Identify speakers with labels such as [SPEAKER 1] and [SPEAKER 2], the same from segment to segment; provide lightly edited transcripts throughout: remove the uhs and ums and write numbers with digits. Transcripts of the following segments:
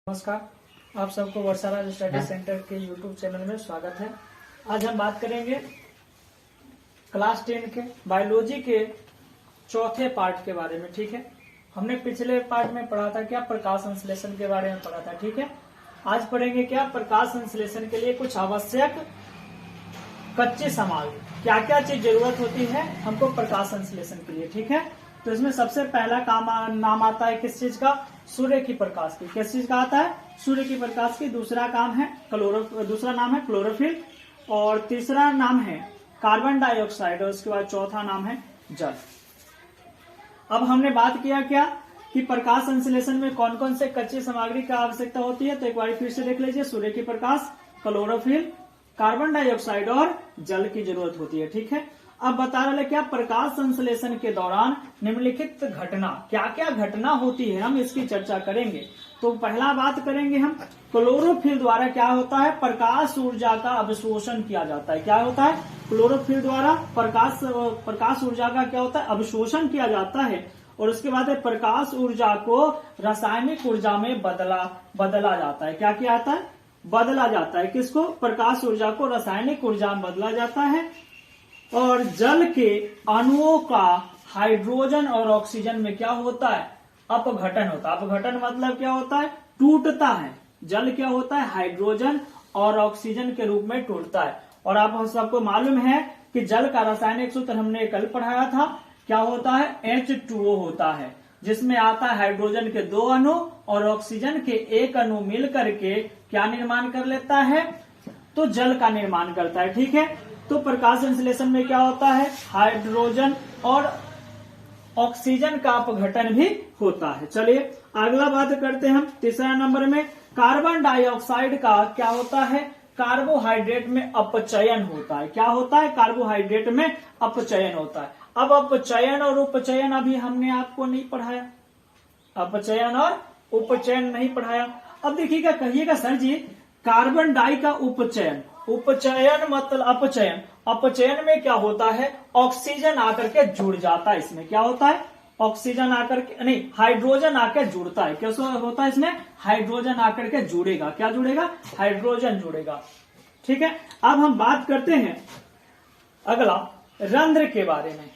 [SPEAKER 1] नमस्कार, आप सबको वर्षाराज स्टडी सेंटर के यूट्यूब चैनल में स्वागत है। आज हम बात करेंगे क्लास 10 के बायोलॉजी के चौथे पार्ट के बारे में। ठीक है, हमने पिछले पार्ट में पढ़ा था क्या, प्रकाश संश्लेषण के बारे में पढ़ा था। ठीक है, आज पढ़ेंगे क्या, प्रकाश संश्लेषण के लिए कुछ आवश्यक कच्ची सामग्री, क्या क्या चीज जरूरत होती है हमको प्रकाश संश्लेषण के लिए। ठीक है, तो इसमें सबसे पहला नाम आता है किस चीज का, सूर्य की प्रकाश की। किस चीज का आता है, सूर्य की प्रकाश की। दूसरा नाम है क्लोरोफिल, और तीसरा नाम है कार्बन डाइऑक्साइड, और उसके बाद चौथा नाम है जल। अब हमने बात किया क्या कि प्रकाश संश्लेषण में कौन कौन से कच्ची सामग्री का आवश्यकता होती है। तो एक बार फिर से देख लीजिए, सूर्य की प्रकाश, क्लोरोफिल, कार्बन डाइऑक्साइड और जल की जरूरत होती है। ठीक है, अब बता रहे क्या, प्रकाश संश्लेषण के दौरान निम्नलिखित घटना, क्या क्या घटना होती है, हम इसकी चर्चा करेंगे। तो पहला बात करेंगे हम, क्लोरोफिल द्वारा क्या होता है, प्रकाश ऊर्जा का अवशोषण किया जाता है। क्या होता है, क्लोरोफिल द्वारा प्रकाश ऊर्जा का क्या होता है, अवशोषण किया जाता है। और उसके बाद प्रकाश ऊर्जा को रासायनिक ऊर्जा में बदला जाता है। क्या किया जाता है, बदला जाता है। किसको, प्रकाश ऊर्जा को रासायनिक ऊर्जा में बदला जाता है। और जल के अणुओं का हाइड्रोजन और ऑक्सीजन में क्या होता है, अपघटन होता है। अपघटन मतलब क्या होता है, टूटता है। जल क्या होता है, हाइड्रोजन और ऑक्सीजन के रूप में टूटता है। और आप सबको मालूम है कि जल का रासायनिक सूत्र हमने कल पढ़ाया था, क्या होता है, H2O होता है, जिसमें आता है हाइड्रोजन के 2 अणु और ऑक्सीजन के 1 अणु मिलकर के क्या निर्माण कर लेता है, तो जल का निर्माण करता है। ठीक है, तो प्रकाश संश्लेषण में क्या होता है, हाइड्रोजन और ऑक्सीजन का अपघटन भी होता है। चलिए अगला बात करते हैं हम, तीसरा नंबर में कार्बन डाइऑक्साइड का क्या होता है, कार्बोहाइड्रेट में अपचयन होता है। क्या होता है, कार्बोहाइड्रेट में अपचयन होता है। अब अपचयन और उपचयन अभी हमने आपको नहीं पढ़ाया, अपचयन और उपचयन नहीं पढ़ाया। अब देखिएगा, कहिएगा सर जी, कार्बन डाई का उपचयन, उपचयन मतलब अपचयन, अपचयन में क्या होता है, ऑक्सीजन आकर के जुड़ जाता है। इसमें क्या होता है, ऑक्सीजन आकर के नहीं, हाइड्रोजन आकर जुड़ता है। कैसे होता है, इसमें हाइड्रोजन आकर के जुड़ेगा। क्या जुड़ेगा, हाइड्रोजन जुड़ेगा। ठीक है, अब हम बात करते हैं अगला रंध्र के बारे में,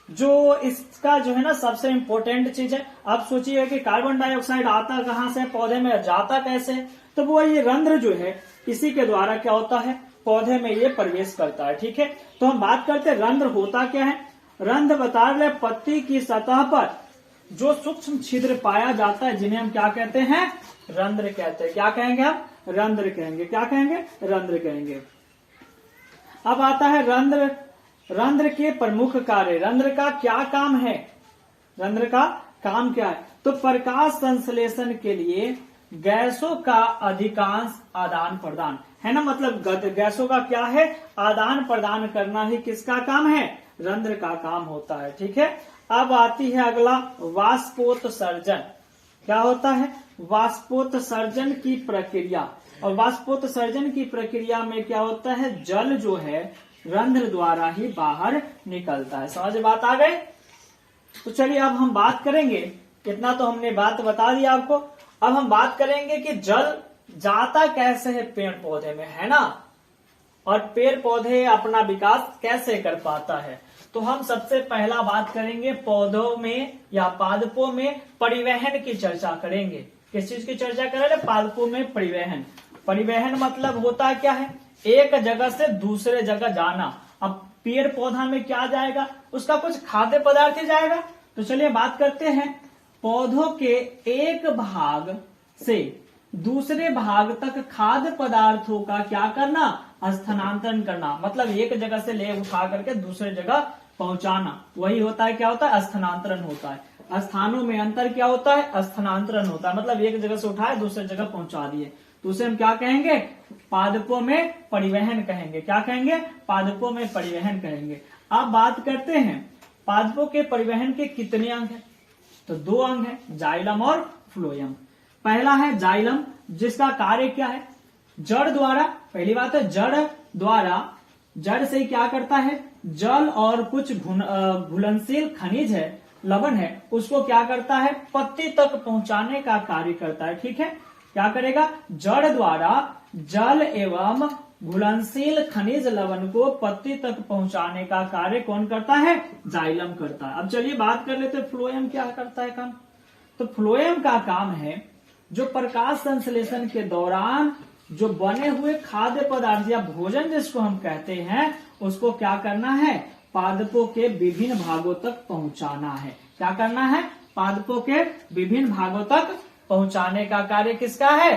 [SPEAKER 1] जो इसका जो है ना सबसे इंपॉर्टेंट चीज है। आप सोचिए कि कार्बन डाइऑक्साइड आता कहां से, पौधे में जाता कैसे, तो वो ये रंध्र जो है, इसी के द्वारा क्या होता है, पौधे में ये प्रवेश करता है। ठीक है, तो हम बात करते हैं रंध्र होता क्या है। रंध्र बता रहे, पत्ती की सतह पर जो सूक्ष्म छिद्र पाया जाता है, जिन्हें हम क्या कहते हैं, रंध्र कहते हैं। क्या कहेंगे हम, रंध्र कहेंगे। क्या कहेंगे, रंध्र कहेंगे। अब आता है रंध्र, रंध्र के प्रमुख कार्य, रंध्र का क्या काम है, रंध्र का काम क्या है। तो प्रकाश संश्लेषण के लिए गैसों का अधिकांश आदान प्रदान है ना, मतलब गैसों का क्या है, आदान प्रदान करना ही किसका काम है, रंध्र का काम होता है। ठीक है, अब आती है अगला वाष्पोत्सर्जन। क्या होता है, वाष्पोत्सर्जन की प्रक्रिया। और वाष्पोत्सर्जन की प्रक्रिया में क्या होता है, जल जो है रंध्र द्वारा ही बाहर निकलता है। समझ बात आ गई। तो चलिए अब हम बात करेंगे, इतना तो हमने बात बता दिया आपको। अब हम बात करेंगे कि जल जाता कैसे है पेड़ पौधे में, है ना, और पेड़ पौधे अपना विकास कैसे कर पाता है। तो हम सबसे पहला बात करेंगे पौधों में या पादपों में परिवहन की चर्चा करेंगे। किस चीज की चर्चा करेंगे, पादपों में परिवहन। परिवहन मतलब होता है क्या है, एक जगह से दूसरे जगह जाना। अब पेड़ पौधा में क्या जाएगा, उसका कुछ खाद्य पदार्थ ही जाएगा। तो चलिए बात करते हैं, पौधों के एक भाग से दूसरे भाग तक खाद्य पदार्थों का क्या करना, स्थानांतरण करना। मतलब एक जगह से ले उठा करके दूसरे जगह पहुंचाना, वही होता है, क्या होता है, स्थानांतरण होता है। स्थानों में अंतर क्या होता है, स्थानांतरण होता है। मतलब एक जगह से उठाए दूसरे जगह पहुंचा दिए, तो उसे हम क्या कहेंगे, पादपों में परिवहन कहेंगे। क्या कहेंगे, पादपों में परिवहन कहेंगे। अब बात करते हैं पादपों के परिवहन के कितने अंग हैं, तो 2 अंग है, जाइलम और फ्लोएम। पहला है जाइलम, जिसका कार्य क्या है, जड़ द्वारा, पहली बात है जड़ द्वारा, जड़ से क्या करता है, जल और कुछ घुलनशील खनिज है, लवण है, उसको क्या करता है, पत्ती तक पहुंचाने का कार्य करता है। ठीक है, क्या करेगा? जड़ द्वारा जल एवं घुलनशील खनिज लवण को पत्ती तक पहुंचाने का कार्य कौन करता है? जाइलम करता है। अब चलिए बात कर लेते हैं फ्लोएम क्या करता है काम। तो फ्लोएम का काम है जो प्रकाश संश्लेषण के दौरान जो बने हुए खाद्य पदार्थ या भोजन जिसको हम कहते हैं, उसको क्या करना है? पादपों के विभिन्न भागों तक पहुंचाना है। क्या करना है? पादपों के विभिन्न भागों तक पहुंचाने का कार्य किसका है?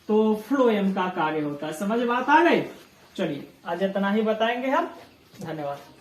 [SPEAKER 1] तो फ्लोएम का कार्य होता है। समझ बात आ गई? चलिए आज इतना ही बताएंगे हम। धन्यवाद।